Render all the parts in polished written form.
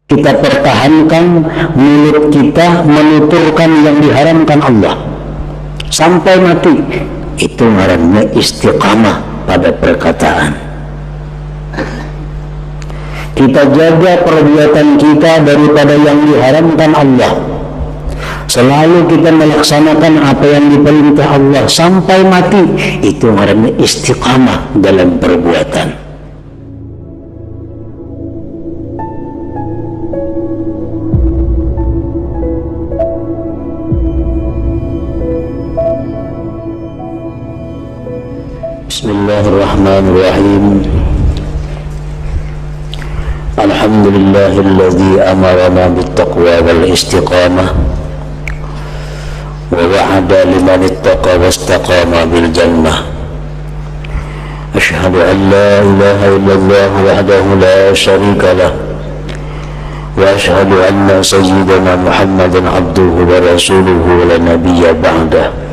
kita pertahankan mulut kita menuturkan yang diharamkan Allah sampai mati. Itu ngarannya istiqamah pada perkataan. Kita jaga perbuatan kita daripada yang diharamkan Allah. Selalu kita melaksanakan apa yang diperintah Allah sampai mati. Itu ngarannya istiqamah dalam perbuatan. Bismillahirrahmanirrahim. Alhamdulillahilladzi amarana bittaqwa wal istiqamah wa wa'ada liman ittaqa wastaqama bil jannah. Asyhadu an la ilaha illallah wahdahu la syarika lah wa asyhadu anna sayyidana Muhammadan abduhu wa rasuluhu la nabiyya ba'dah.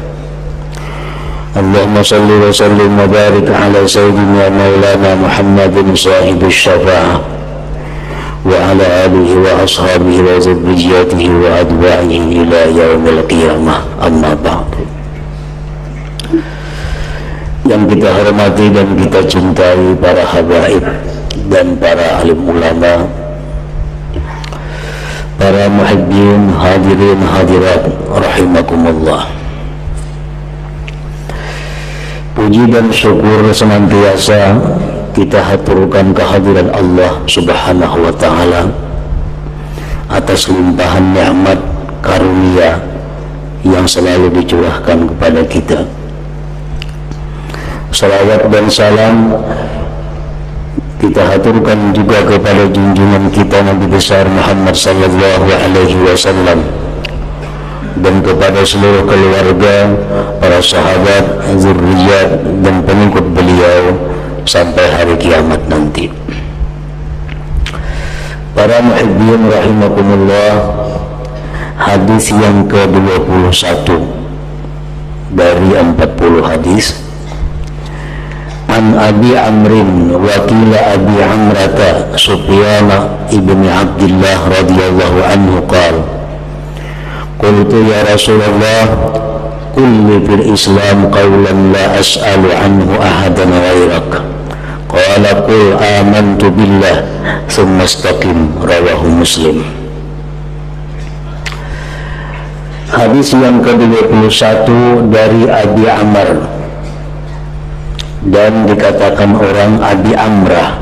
Allahumma salli wa sallim wa barik ala sayyidina maulana Muhammadin sahibis syafa'ah wa ala alihi wa ashabihi wa zurriyyatihi wa adba'ihi ila yaumil qiyamah, amma ba'du. Yang kita hormati dan kita cintai para habaib dan para alim ulama, para muhibbin, hadirin hadirat rahimakumullah. Puji dan syukur senantiasa kita haturkan kehadiran Allah Subhanahu wa ta'ala atas limpahan nikmat karunia yang selalu dicurahkan kepada kita. Salawat dan salam kita haturkan juga kepada junjungan kita Nabi besar Muhammad sallallahu alaihi wasallam dan kepada seluruh keluarga, para sahabat, zurriyat dan pengikut beliau sampai hari kiamat nanti. Para muhibbin rahimakumullah, hadis yang ke-21 dari 40 hadis. An Abi Amrin wakila Abi Amrata Sufyan ibni Abdullah radhiyallahu anhu qala qultu ya Rasulullah kulli fil Islam qawlan la as'alu anhu ahadan ghairak qala qul amantu billah thumma istaqim, rawahu Muslim. Hadis yang ke-21 dari Abi Amr, dan dikatakan orang Abi Amrah.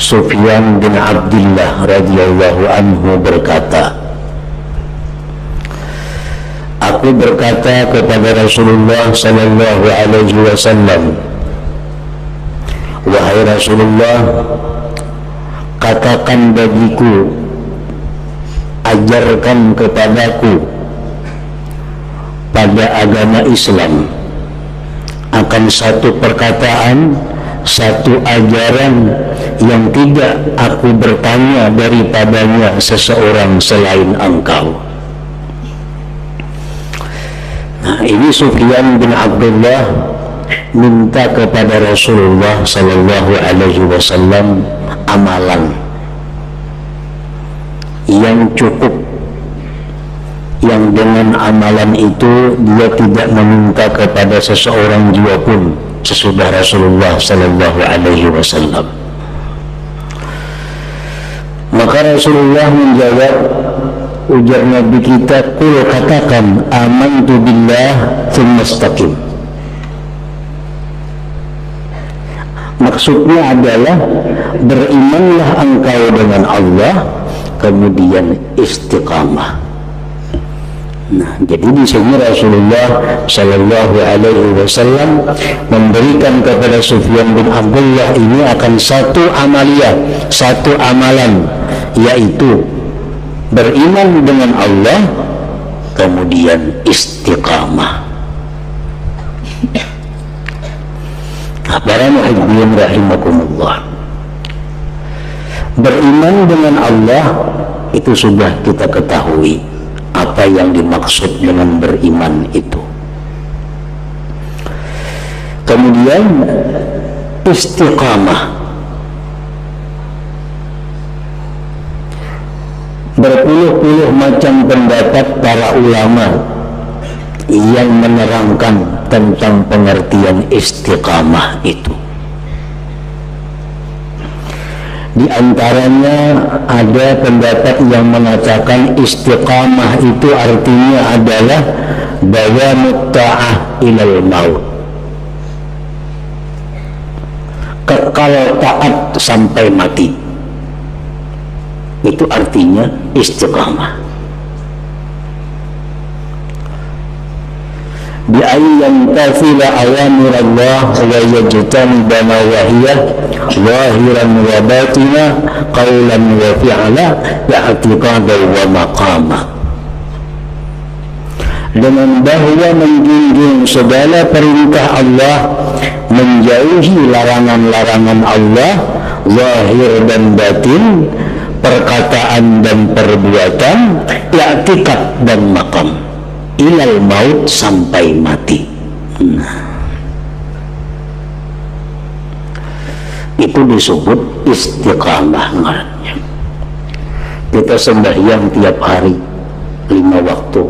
Sufyan bin Abdullah radhiyallahu anhu berkata, aku berkata kepada Rasulullah sallallahu alaihi wasallam, wahai Rasulullah, katakan bagiku, ajarkan kepadaku pada agama Islam akan satu perkataan, satu ajaran yang tidak aku bertanya daripadanya seseorang selain engkau. Nah, ini Sufyan bin Abdullah minta kepada Rasulullah sallallahu alaihi wasallam amalan yang cukup, yang dengan amalan itu dia tidak meminta kepada seseorang juga pun sesudah Rasulullah sallallahu alaihi wasallam. Maka Rasulullah menjawab, ujar Nabi kita, qul katakan amantu billah tsumma istaqim. Maksudnya adalah berimanlah engkau dengan Allah, kemudian istiqamah. Nah, jadi di sini Rasulullah Shallallahu Alaihi Wasallam memberikan kepada Sufyan bin Abdullah ini akan satu amaliyah, satu amalan, yaitu beriman dengan Allah, kemudian istiqamah. Para muhibbin rahimakumullah, beriman dengan Allah itu sudah kita ketahui apa yang dimaksud dengan beriman itu. Kemudian istiqamah. berpuluh-puluh macam pendapat para ulama yang menerangkan tentang pengertian istiqamah itu. Di antaranya ada pendapat yang mengatakan istiqamah itu artinya adalah dawamut ta'ah ilal maut, kekal taat sampai mati. Itu artinya istiqamah. Bi ayyan tafila awamir Allah wa yajtaniba nawahiyah zahiran wa batina qawlan wa fi'la i'tiqadan wa maqama. Dengan bahwa menjunjung segala perintah Allah, menjauhi larangan-larangan Allah zahir dan batin, perkataan dan perbuatan, i'tikad dan maqam, ilal maut sampai mati. Itu disebut istiqamah ngarannya. Kita sembahyang tiap hari 5 waktu,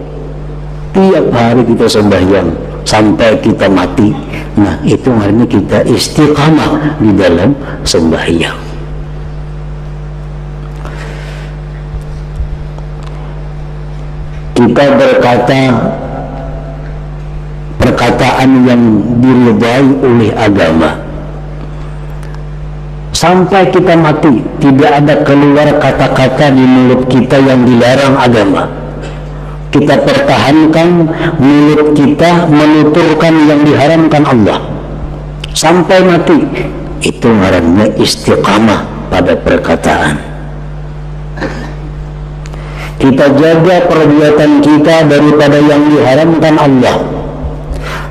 tiap hari kita sembahyang sampai kita mati. Nah, itu ngarannya kita istiqamah di dalam sembahyang. Kita berkata perkataan yang diridai oleh agama sampai kita mati, tidak ada keluar kata-kata di mulut kita yang dilarang agama. Kita pertahankan mulut kita menuturkan yang diharamkan Allah sampai mati. Itu ngarannya istiqamah pada perkataan. Kita jaga perbuatan kita daripada yang diharamkan Allah.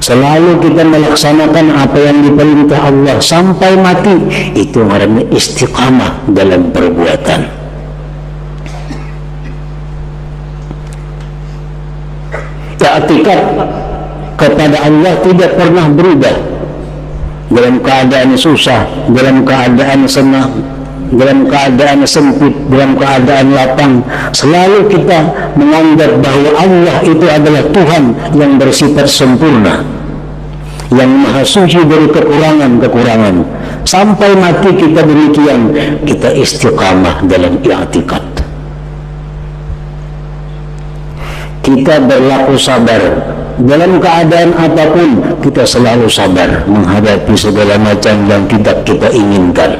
Selalu kita melaksanakan apa yang diperintah Allah sampai mati. Itu namanya istiqamah dalam perbuatan. I'tikad kepada Allah tidak pernah berubah. Dalam keadaan susah, dalam keadaan senang, dalam keadaan sempit, dalam keadaan lapang, selalu kita menganggap bahwa Allah itu adalah Tuhan yang bersifat sempurna, yang maha suci dari kekurangan-kekurangan. Sampai mati kita demikian, kita istiqamah dalam i'tikad. Kita berlaku sabar dalam keadaan apapun. Kita selalu sabar menghadapi segala macam yang kita inginkan.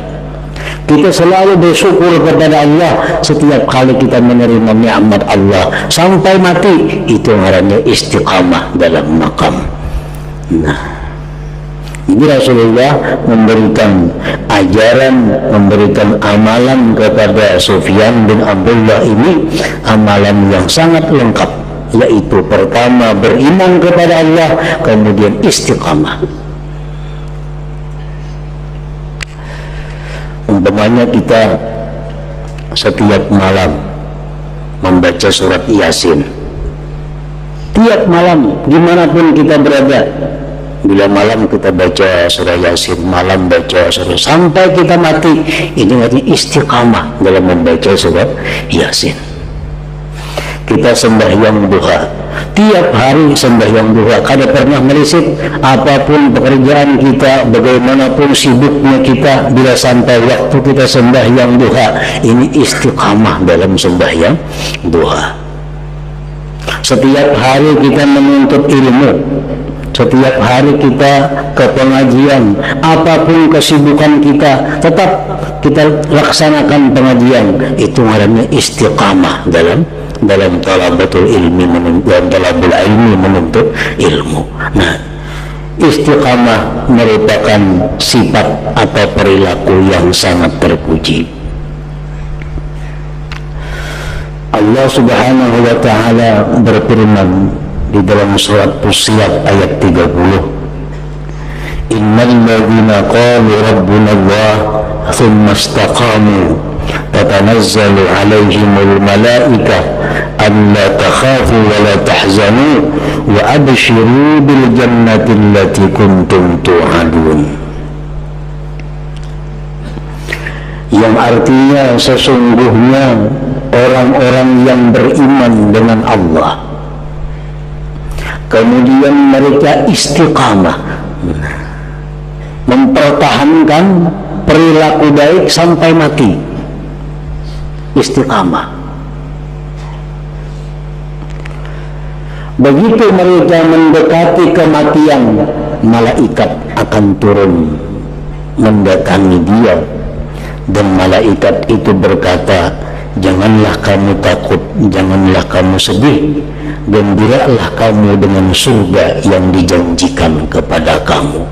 Kita selalu bersyukur kepada Allah setiap kali kita menerima nikmat Allah sampai mati. Itu namanya istiqamah dalam makam. Nah, ini Rasulullah memberikan ajaran, memberikan amalan kepada Sufyan bin Abdullah ini, amalan yang sangat lengkap, yaitu pertama beriman kepada Allah, kemudian istiqamah. Umpamanya kita setiap malam membaca surat Yasin, tiap malam dimanapun kita berada, bila malam kita baca surah Yasin, malam baca surah sampai kita mati. Ini artinya istiqamah dalam membaca surat Yasin. Kita sembahyang duha, tiap hari sembahyang duha, kada pernah meleset. Apapun pekerjaan kita, bagaimanapun sibuknya kita, bila sampai waktu kita sembahyang duha, ini istiqamah dalam sembahyang duha. Setiap hari kita menuntut ilmu, setiap hari kita ke pengajian, apapun kesibukan kita, tetap kita laksanakan pengajian. Itu namanya istiqamah dalam talabatul ilmi, dalam talabul ilmi, menuntut ilmu. Nah, istiqamah merupakan sifat atau perilaku yang sangat terpuji. Allah Subhanahu wa ta'ala berfirman di dalam surat Fussilat ayat 30, innal ladzina qalu rabbuna Allah thumma istaqamu tatanazzalu alaihimul malaikah alla takhafu wa la tahzanu wa abshiru bil jannati allati kuntum tu'adun. Yang artinya sesungguhnya orang-orang orang yang beriman dengan Allah, kemudian mereka istiqamah, mempertahankan perilaku baik sampai mati. Istiqamah. Begitu mereka mendekati kematian, malaikat akan turun mendatangi dia, dan malaikat itu berkata, janganlah kamu takut, janganlah kamu sedih, gembiralah kamu dengan surga yang dijanjikan kepada kamu.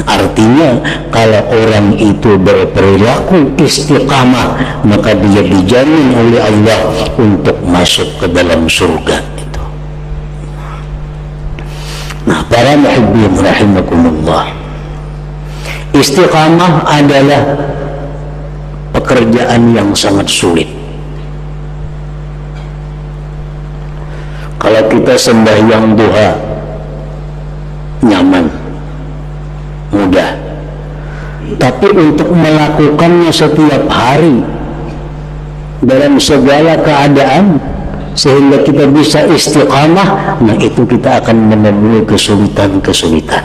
Artinya kalau orang itu berperilaku istiqamah, maka dia dijamin oleh Allah untuk masuk ke dalam surga itu. Nah, para muhibbin rahimakumullah, istiqamah adalah pekerjaan yang sangat sulit. Kalau kita sembahyang duha nyaman, mudah, tapi untuk melakukannya setiap hari dalam segala keadaan sehingga kita bisa istiqamah, nah itu kita akan menemui kesulitan-kesulitan.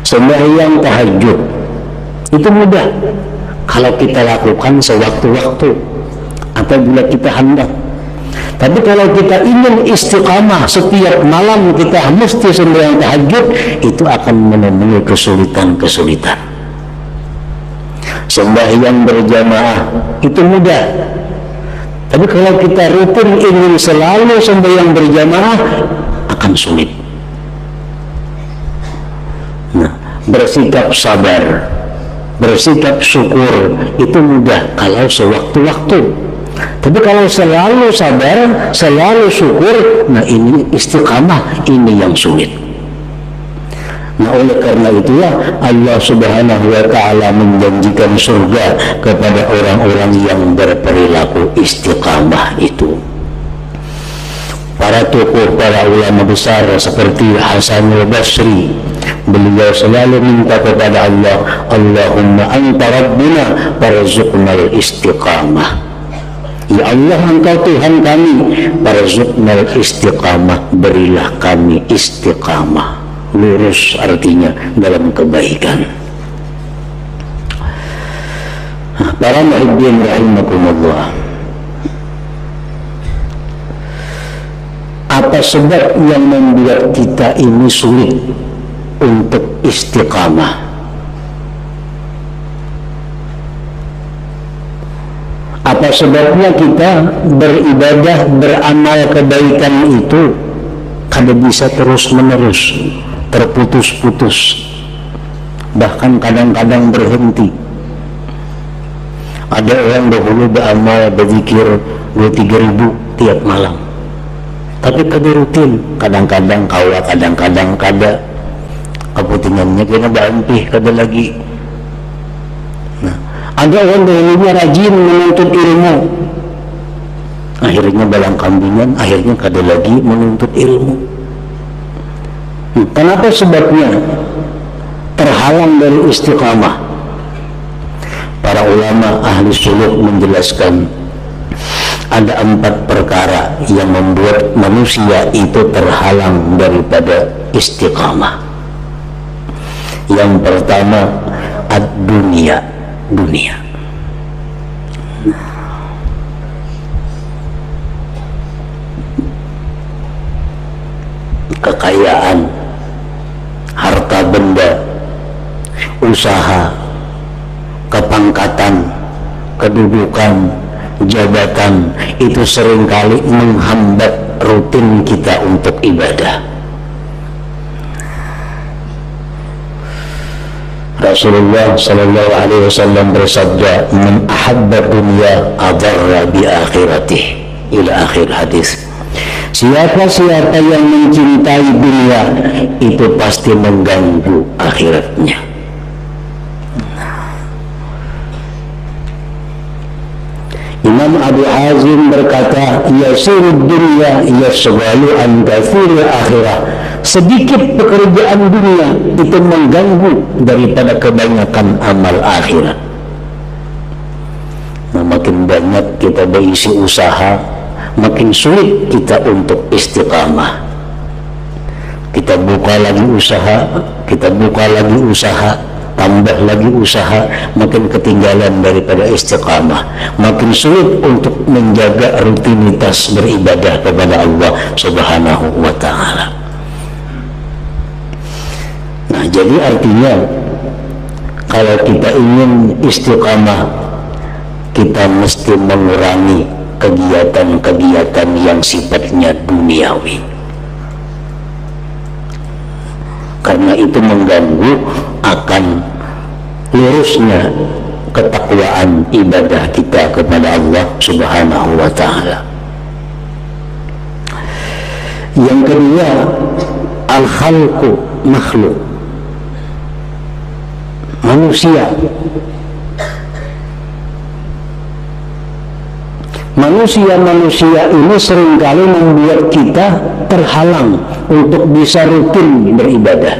Sembahyang tahajud itu mudah kalau kita lakukan sewaktu-waktu apabila kita hendak. Tapi kalau kita ingin istiqamah setiap malam kita mesti sembahyang tahajud, itu akan menemui kesulitan-kesulitan. Sembahyang berjamaah itu mudah, tapi kalau kita rutin ingin selalu sembahyang berjamaah akan sulit. Nah, bersikap sabar, bersikap syukur itu mudah kalau sewaktu-waktu. Tapi kalau selalu sabar, selalu syukur, nah ini istiqamah, ini yang sulit. Nah, oleh karena itulah Allah Subhanahu wa ta'ala menjanjikan surga kepada orang-orang yang berperilaku istiqamah itu. Para tokoh, para ulama besar seperti Hasan al-Basri, beliau selalu minta kepada Allah, Allahumma anta rabbuna farzuqnal istiqamah. Ya Allah, Engkau Tuhan kami, farzuqnal istiqamah, berilah kami istiqamah, lurus artinya dalam kebaikan. Para muhibbin rahimakumullah, apa sebab yang membuat kita ini sulit untuk istiqamah? Apa sebabnya kita beribadah, beramal kebaikan itu kada bisa terus-menerus, terputus-putus, bahkan kadang-kadang berhenti? Ada orang dahulu beramal, berzikir 2-3 ribu tiap malam, tapi kada rutin, kadang-kadang kawa, kadang-kadang kada, kepentingannya kena berampih, kada lagi. Ada orang dahulunya rajin menuntut ilmu, akhirnya balang kambingan, akhirnya kada lagi menuntut ilmu. Kenapa sebabnya terhalang dari istiqamah? Para ulama ahli suluk menjelaskan ada 4 perkara yang membuat manusia itu terhalang daripada istiqamah. Yang pertama, ad-dunya, dunia. Kekayaan, harta benda, usaha, kepangkatan, kedudukan, jabatan, itu seringkali menghambat rutin kita untuk ibadah. Rasulullah sallallahu alaihi wasallam bersabda, "Man ahabba dunya adarra bi akhiratihi." Ila akhir hadis. Siapa-siapa yang mencintai dunia itu pasti mengganggu akhiratnya. Imam Abu Hazim berkata, "Yasirud dunya yasghalu an katsiril akhirah." Sedikit pekerjaan dunia itu mengganggu daripada kebanyakan amal akhirat. Nah, makin banyak kita berisi usaha, makin sulit kita untuk istiqamah. Kita buka lagi usaha, tambah lagi usaha, makin ketinggalan daripada istiqamah, makin sulit untuk menjaga rutinitas beribadah kepada Allah Subhanahu wa ta'ala. Nah, jadi artinya kalau kita ingin istiqamah, kita mesti mengurangi kegiatan-kegiatan yang sifatnya duniawi, karena itu mengganggu akan lurusnya ketakwaan ibadah kita kepada Allah Subhanahu wa ta'ala. Yang kedua, al-khalqu, makhluk, manusia. Manusia ini seringkali membuat kita terhalang untuk bisa rutin beribadah.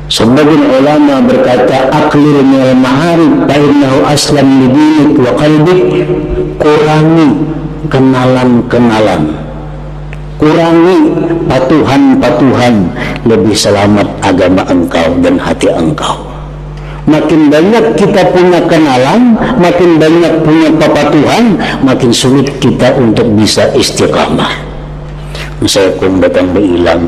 Sebagian ulama berkata, aqlil minal ma'arif fa innahu aslam li dinik wa qalbik. Kurangi kenalan-kenalan, kurangi patuhan-patuhan, lebih selamat agama engkau dan hati engkau. Makin banyak kita punya kenalan, makin banyak punya papatuhan, makin sulit kita untuk bisa istiqamah. Saya kung datang beilang,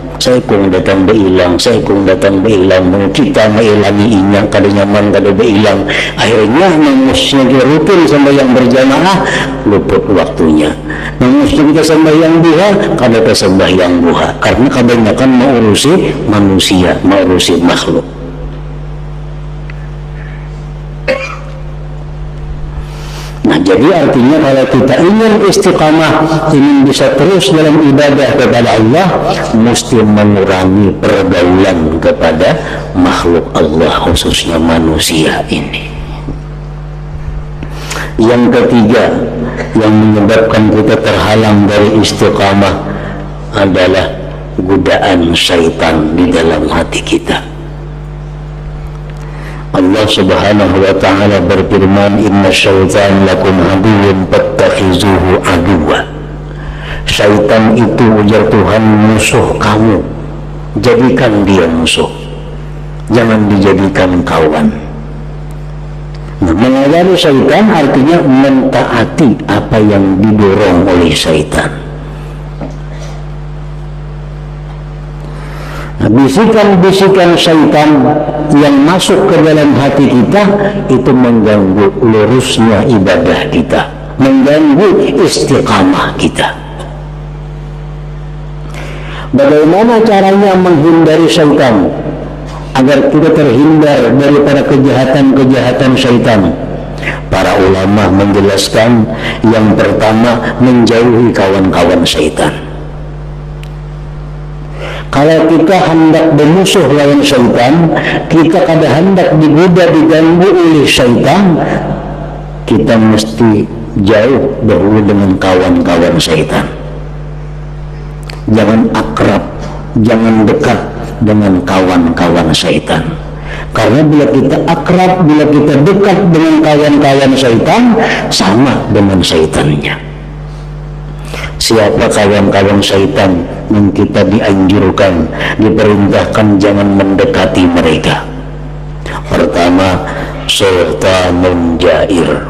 kita mengilangi inyang kada nyaman kada beilang. Akhirnya mengusnya rutin sembahyang berjamaah, luput waktunya. Mengusnya kita sembahyang duha, kada sembahyang duha, karena kebanyakan mengurusi manusia, mengurusi makhluk. Nah, jadi artinya kalau kita ingin istiqamah, ingin bisa terus dalam ibadah kepada Allah, mesti mengurangi pergaulan kepada makhluk Allah, khususnya manusia ini. Yang ketiga yang menyebabkan kita terhalang dari istiqamah adalah godaan syaitan di dalam hati kita. Allah Subhanahu wa ta'ala berfirman, inna syaitan lakum aduwwun fattakhizuhu aduwwa. Syaitan itu, ujar Tuhan, musuh kamu, jadikan dia musuh, jangan dijadikan kawan. Nah, mengawali syaitan artinya mentaati apa yang didorong oleh syaitan. Nah, bisikan-bisikan syaitan yang masuk ke dalam hati kita itu mengganggu lurusnya ibadah kita, mengganggu istiqamah kita. Bagaimana caranya menghindari syaitan agar kita terhindar daripada kejahatan-kejahatan syaitan? Para ulama menjelaskan, yang pertama, menjauhi kawan-kawan syaitan. Kalau kita hendak bermusuh lawan syaitan, kita kada hendak digoda, diganggu oleh syaitan, kita mesti jauh dahulu dengan kawan-kawan syaitan. Jangan akrab, jangan dekat dengan kawan-kawan syaitan. Karena bila kita akrab, bila kita dekat dengan kawan-kawan syaitan, sama dengan syaitannya. Siapa kawan-kawan syaitan yang kita dianjurkan, diperintahkan jangan mendekati mereka? Pertama, sultanun jair,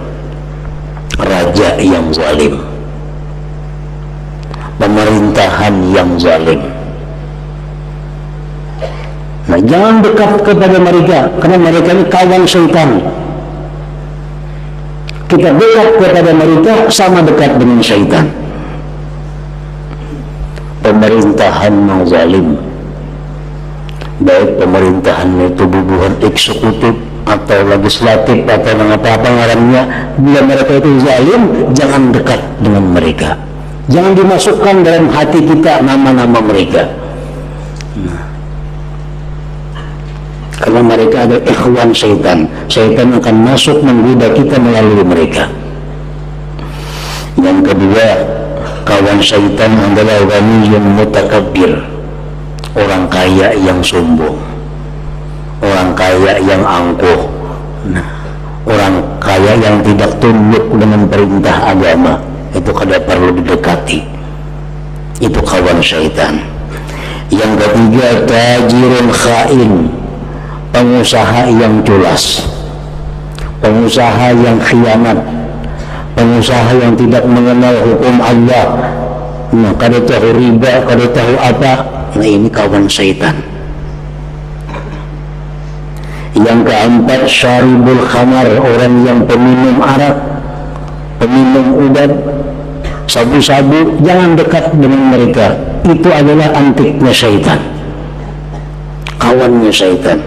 raja yang zalim, pemerintahan yang zalim. Nah, jangan dekat kepada mereka, karena mereka ini kawan syaitan. Kita dekat kepada mereka sama dekat dengan syaitan. Pemerintahan yang zalim, baik pemerintahan itu bubuhan eksekutif atau legislatif atau apa-apa ngarannya, bila mereka itu zalim, jangan dekat dengan mereka. Jangan dimasukkan dalam hati kita nama-nama mereka. Nah, karena mereka adalah ikhwan syaitan. Syaitan akan masuk menggoda kita melalui mereka. Yang kedua, kawan syaitan adalah ghaniyun mutakabbir, orang kaya yang sombong, orang kaya yang angkuh, orang kaya yang tidak tunduk dengan perintah agama, itu kada perlu didekati, itu kawan syaitan. Yang ketiga, tajirun khain, pengusaha yang culas, pengusaha yang khianat, pengusaha yang tidak mengenal hukum Allah, kada tahu riba, kada tahu apa. Nah, ini kawan syaitan. Yang keempat, syaribul khamar, orang yang peminum arak, peminum obat, sabu-sabu. Jangan dekat dengan mereka, itu adalah antiknya syaitan, kawannya syaitan.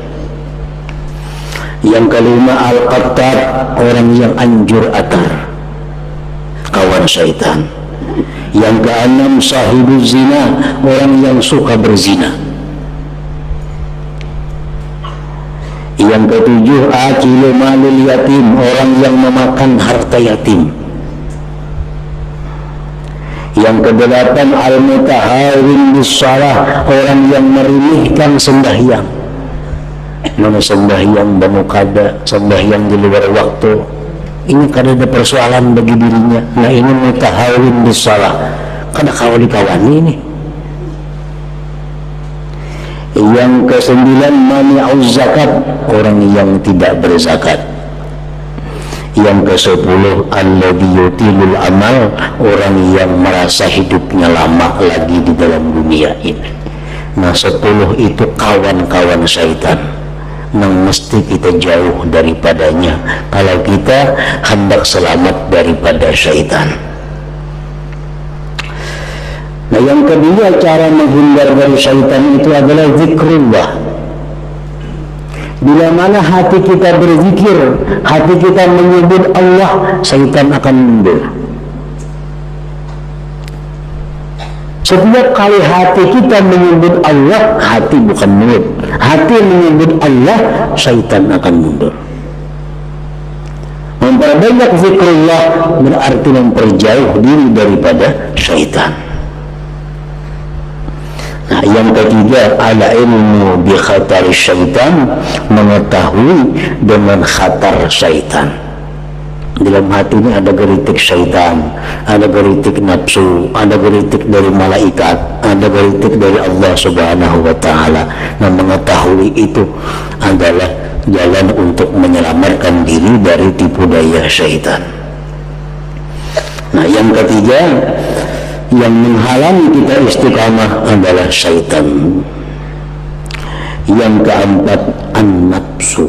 Yang kelima, al-qattar, orang yang anjur atar, kawan syaitan. Yang keenam, sahibuz zina, orang yang suka berzina. Yang ketujuh, akilu malil yatim, orang yang memakan harta yatim. Yang kedelapan, al-mutahawin bis-shalah, orang yang merimihkan sembahyang. Mana sembahyang banu kada, sembahyang di luar waktu, ini kada ada persoalan bagi dirinya. Nah, ini mutahawin bis-shalah, kada kawali kawani ini. Yang kesembilan, mani'uz zakat, orang yang tidak berzakat. Yang kesepuluh, alladzi yutilul amal, orang yang merasa hidupnya lama lagi di dalam dunia ini. Nah, 10 itu kawan-kawan syaitan yang mesti kita jauh daripadanya kalau kita hendak selamat daripada syaitan. Nah, yang kedua, cara menghindar dari syaitan itu adalah zikrullah. Bila mana hati kita berzikir, hati kita menyebut Allah, syaitan akan mundur. Setiap kali hati kita menyebut Allah, hati bukan mulut, hati menyebut Allah, syaitan akan mundur. Memperbanyak zikrullah berarti memperjauh diri daripada syaitan. Nah, yang ketiga, ala ilmu bi khatar syaitan, mengetahui dengan khatar syaitan. Dalam hati ini ada geritik syaitan, ada geritik nafsu, ada geritik dari malaikat, ada geritik dari Allah Subhanahu wa ta'ala. Nah, mengetahui itu adalah jalan untuk menyelamatkan diri dari tipu daya syaitan. Nah, yang ketiga, yang menghalangi kita istiqamah adalah syaitan. Yang keempat, an-nafsu.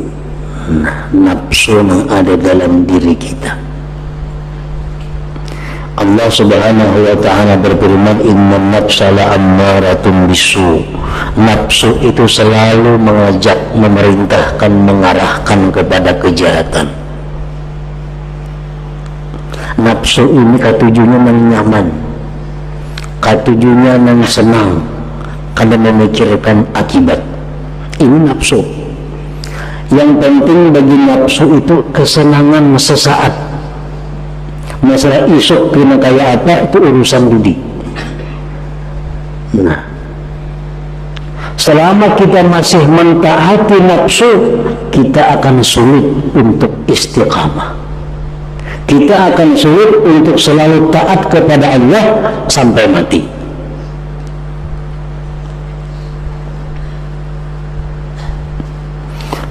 Nah, nafsu yang ada dalam diri kita. Allah Subhanahu wa ta'ala berfirman, inna nafsa la'ammaratun bisu. Nafsu itu selalu mengajak, memerintahkan, mengarahkan kepada kejahatan. Nafsu ini katujunya nyaman, katujunya yang senang karena memikirkan akibat. Ini nafsu. Yang penting bagi nafsu itu kesenangan sesaat. Masalah isuk kena kayak apa, itu urusan dudi. Nah, selama kita masih mentaati nafsu, kita akan sulit untuk istiqamah. Kita akan sulit untuk selalu taat kepada Allah sampai mati.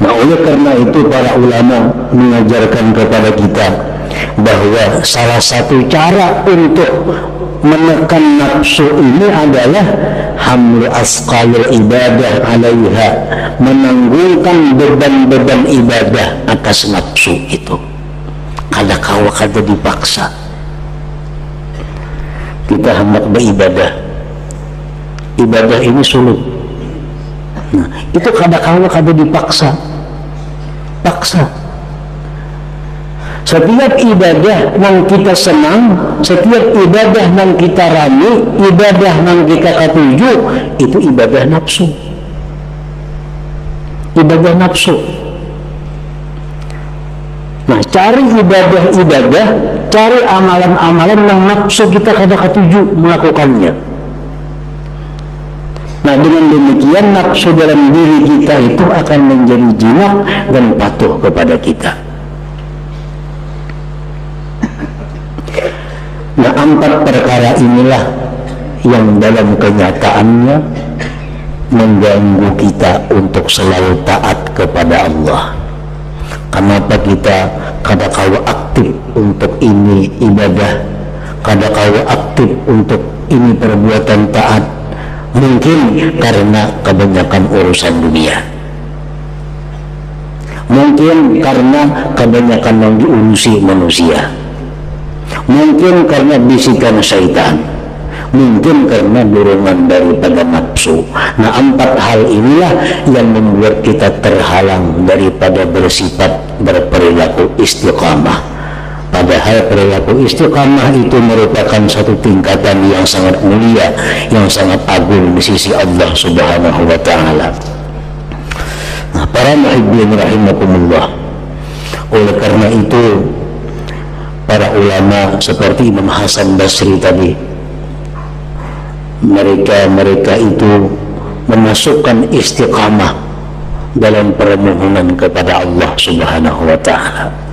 Nah, oleh karena itu para ulama mengajarkan kepada kita bahwa salah satu cara untuk menekan nafsu ini adalah hamlu asqalil ibadah alaiha, menanggungkan beban-beban ibadah atas nafsu itu. Kada kawa kada dipaksa. Kita hendak beribadah, ibadah ini sulit. Nah, itu kada kawa kada dipaksa. Paksa. Setiap ibadah yang kita senang, setiap ibadah yang kita rame, ibadah yang kita katuju, itu ibadah nafsu. Ibadah nafsu. Nah, cari ibadah-ibadah, cari amalan-amalan yang nafsu kita kada katuju melakukannya. Nah, dengan demikian nafsu dalam diri kita itu akan menjadi jinak dan patuh kepada kita. Nah, 4 perkara inilah yang dalam kenyataannya mengganggu kita untuk selalu taat kepada Allah. Kenapa kita kadang-kala aktif untuk ini ibadah, kadang-kala aktif untuk ini perbuatan taat? Mungkin karena kebanyakan urusan dunia, mungkin karena kebanyakan yang diurusi manusia, mungkin karena bisikan syaitan, mungkin karena dorongan daripada nafsu. Nah, 4 hal inilah yang membuat kita terhalang daripada bersifat berperilaku istiqamah. Padahal perilaku istiqamah itu merupakan satu tingkatan yang sangat mulia, yang sangat agung di sisi Allah Subhanahu wa Ta'ala. Nah, para muhibbin rahimakumullah, oleh karena itu para ulama seperti Imam Hasan Basri tadi, mereka itu memasukkan istiqamah dalam permohonan kepada Allah Subhanahu wa Ta'ala.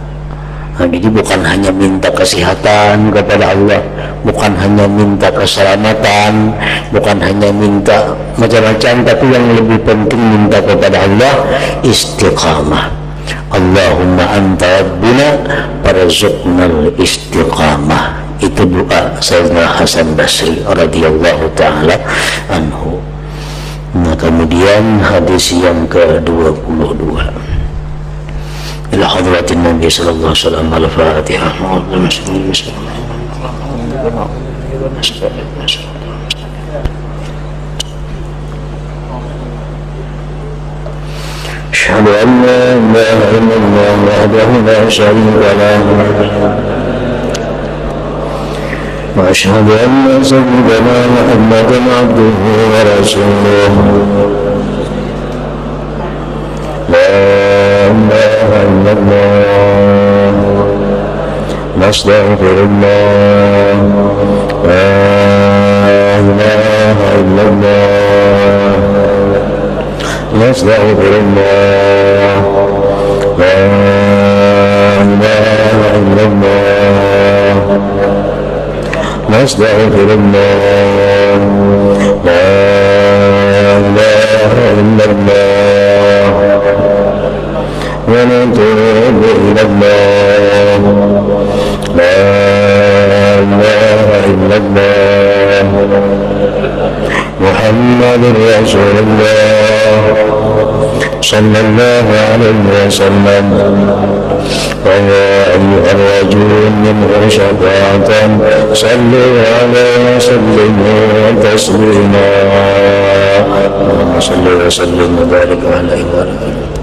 Nah, jadi bukan hanya minta kesehatan kepada Allah, bukan hanya minta keselamatan, bukan hanya minta macam-macam, tapi yang lebih penting minta kepada Allah istiqamah. Allahumma anta rabbuna farzuqnal istiqamah. Itu doa Sayyidina Hasan Basri radhiyallahu ta'ala anhu. Nah, kemudian hadis yang ke-22 ila hadratin Nabi sallallahu alaihi wasallam. Al-Fatihah. Asyhadu an la ilaha illallah wahdahu la syarika lahu wa asyhadu anna sayyidana Muhammadan abduhu wa rasuluhu. Nastaghfirullah, la ilaha illallah, nastaghfirullah, la ilaha illallah, nastaghfirullah, la ilaha illallah, wa natubu ilallah, la ilaha illallah, Muhammadur Rasulullah sallallahu alaihi wasallam. Wa ya ayyuhal rajulun minhu syafa'atan sallu alaihi wa sallimu taslima. Allahumma salli wa sallim wa barik alaihi wa alihi.